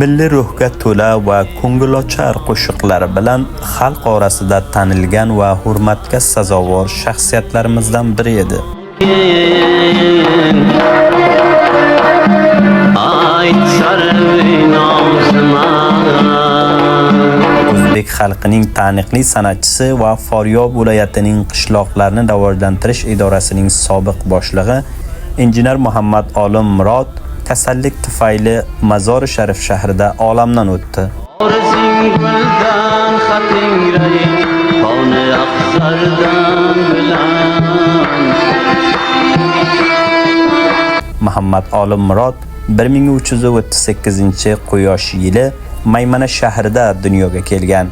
milliy ruhga to'la va ko'ngilochar qo'shiqlari bilan xalq orasida tanilgan va hurmatga sazovor shaxsiyatlarimizdan biri edi. O'zbek xalqining taniqli san'atchisi va Faryob viloyatining qishloqlarni rivojlantirish idorasining sobiq boshlig'i injener Muhammad Olim Murod kasallik tufayli Mazor-i Sharif shahrida olamdan o'tdi. Muhammad Olim Murod 1338-quyosh yili Maymana shahrida dunyoga kelgan.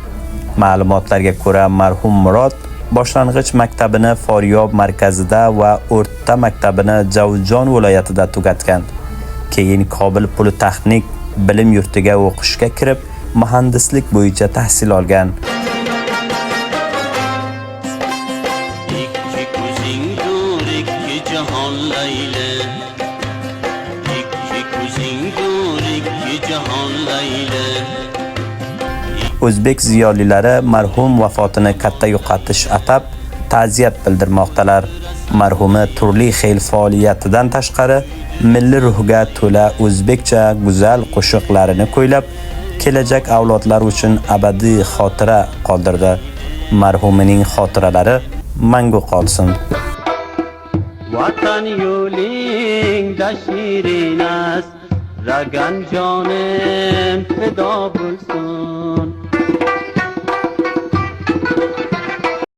Ma'lumotlarga ko'ra, marhum Murod boshlang'ich maktabini Faryob markazida va o'rta maktabini Javzjon viloyatida tugatgan. Keyin Kobil Politexnik bilim yurtiga o'qishga kirib, muhandislik bo'yicha tahsil olgan. O'zbek ziyolilari marhum vafotini katta yo'qotish atab ta'ziyat bildirmoqdalar. Marhumi turli xil faoliyatidan tashqari milliy ruhga to'la o'zbekcha go'zal qo'shiqlarini kuylab, kelajak avlodlar uchun abadiy xotira qoldirdi. Marhumining xotiralari mangu qolsin. Vatan yo'lingda shirin است, ragan jonim fido bo'lsin.